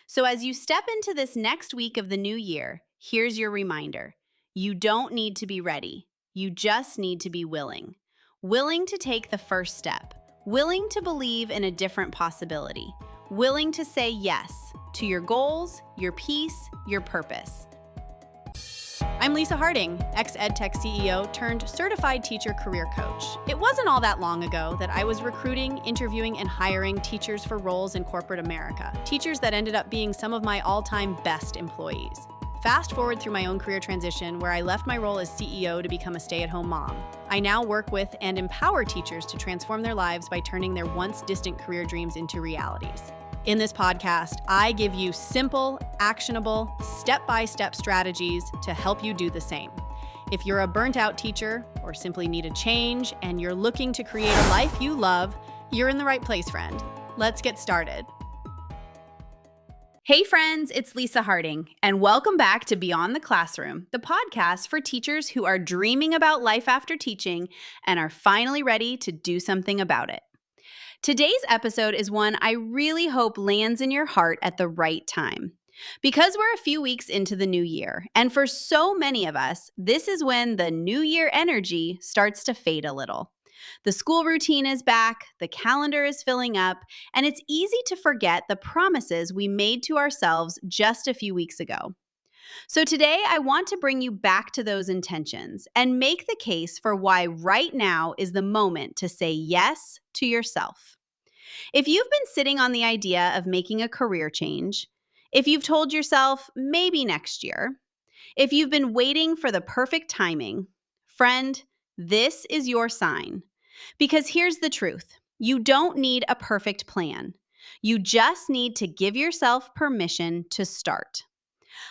So, as you step into this next week of the new year, here's your reminder: you don't need to be ready, you just need to be willing. Willing to take the first step, willing to believe in a different possibility, willing to say yes to your goals, your peace, your purpose. I'm Lisa Harding, ex-EdTech CEO turned certified teacher career coach. It wasn't all that long ago that I was recruiting, interviewing, and hiring teachers for roles in corporate America. Teachers that ended up being some of my all-time best employees. Fast forward through my own career transition, where I left my role as CEO to become a stay-at-home mom. I now work with and empower teachers to transform their lives by turning their once distant career dreams into realities. In this podcast, I give you simple, actionable, step-by-step strategies to help you do the same. If you're a burnt-out teacher or simply need a change and you're looking to create a life you love, you're in the right place, friend. Let's get started. Hey friends, it's Lisa Harding, and welcome back to Beyond the Classroom, the podcast for teachers who are dreaming about life after teaching and are finally ready to do something about it. Today's episode is one I really hope lands in your heart at the right time. Because we're a few weeks into the new year, and for so many of us, this is when the new year energy starts to fade a little. The school routine is back, the calendar is filling up, and it's easy to forget the promises we made to ourselves just a few weeks ago. So today, I want to bring you back to those intentions and make the case for why right now is the moment to say yes to yourself. If you've been sitting on the idea of making a career change, if you've told yourself maybe next year, if you've been waiting for the perfect timing, friend, this is your sign. Because here's the truth: you don't need a perfect plan. You just need to give yourself permission to start.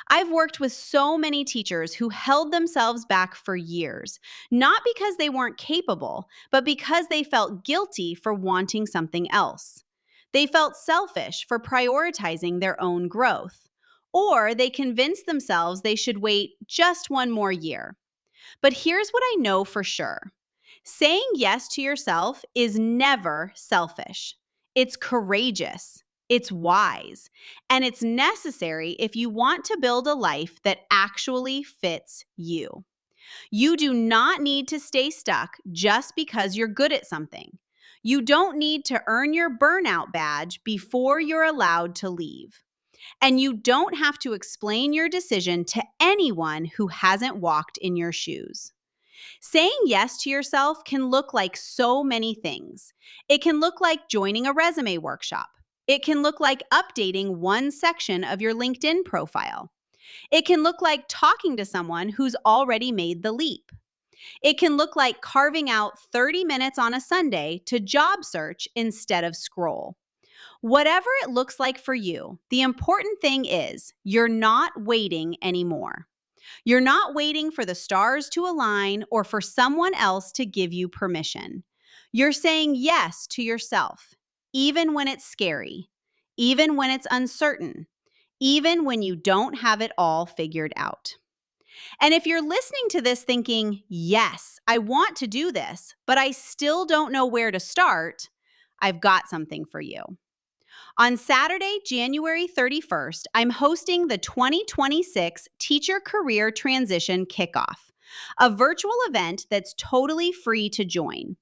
I've worked with so many teachers who held themselves back for years, not because they weren't capable, but because they felt guilty for wanting something else. They felt selfish for prioritizing their own growth, or they convinced themselves they should wait just one more year. But here's what I know for sure: saying yes to yourself is never selfish. It's courageous. It's wise. And it's necessary if you want to build a life that actually fits you. You do not need to stay stuck just because you're good at something. You don't need to earn your burnout badge before you're allowed to leave. And you don't have to explain your decision to anyone who hasn't walked in your shoes. Saying yes to yourself can look like so many things. It can look like joining a resume workshop. It can look like updating one section of your LinkedIn profile. It can look like talking to someone who's already made the leap. It can look like carving out 30 minutes on a Sunday to job search instead of scroll. Whatever it looks like for you, the important thing is you're not waiting anymore. You're not waiting for the stars to align or for someone else to give you permission. You're saying yes to yourself, even when it's scary, even when it's uncertain, even when you don't have it all figured out. And if you're listening to this thinking, yes, I want to do this, but I still don't know where to start, I've got something for you. On Saturday, January 31st, I'm hosting the 2026 Teacher Career Transition Kickoff, a virtual event that's totally free to join.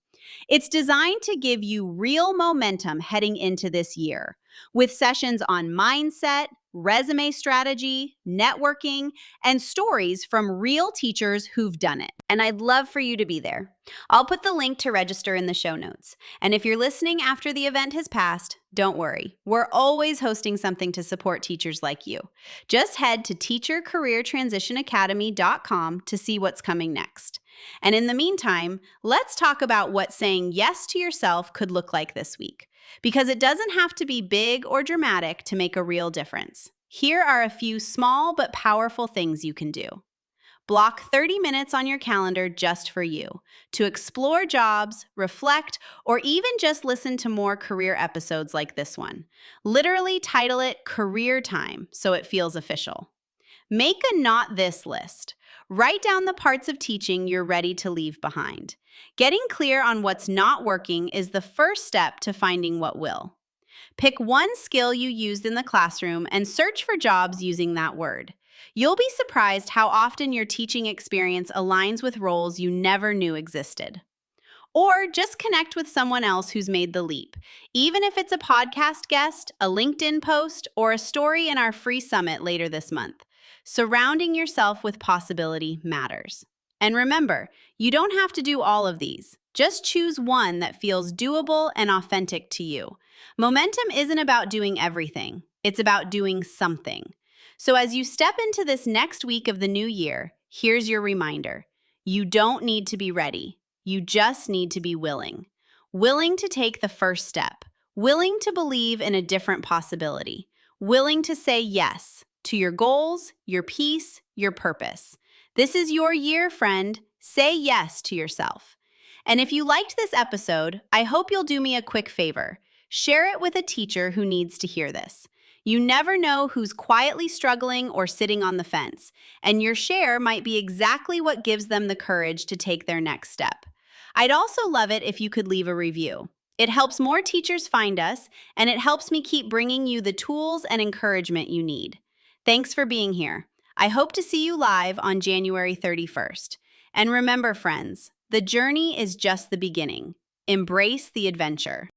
It's designed to give you real momentum heading into this year, with sessions on mindset, resume strategy, networking, and stories from real teachers who've done it. And I'd love for you to be there. I'll put the link to register in the show notes. And if you're listening after the event has passed, don't worry. We're always hosting something to support teachers like you. Just head to teachercareertransitionacademy.com to see what's coming next. And in the meantime, let's talk about what saying yes to yourself could look like this week, because it doesn't have to be big or dramatic to make a real difference. Here are a few small but powerful things you can do. Block 30 minutes on your calendar just for you to explore jobs, reflect, or even just listen to more career episodes like this one. Literally title it Career Time so it feels official. Make a not this list. Write down the parts of teaching you're ready to leave behind. Getting clear on what's not working is the first step to finding what will. Pick one skill you used in the classroom and search for jobs using that word. You'll be surprised how often your teaching experience aligns with roles you never knew existed. Or just connect with someone else who's made the leap, even if it's a podcast guest, a LinkedIn post, or a story in our free summit later this month. Surrounding yourself with possibility matters. And remember, you don't have to do all of these. Just choose one that feels doable and authentic to you. Momentum isn't about doing everything, it's about doing something. So as you step into this next week of the new year, here's your reminder. You don't need to be ready. You just need to be willing. Willing to take the first step. Willing to believe in a different possibility. Willing to say yes to your goals, your peace, your purpose. This is your year, friend. Say yes to yourself. And if you liked this episode, I hope you'll do me a quick favor. Share it with a teacher who needs to hear this. You never know who's quietly struggling or sitting on the fence, and your share might be exactly what gives them the courage to take their next step. I'd also love it if you could leave a review. It helps more teachers find us, and it helps me keep bringing you the tools and encouragement you need. Thanks for being here. I hope to see you live on January 31st. And remember, friends, the journey is just the beginning. Embrace the adventure.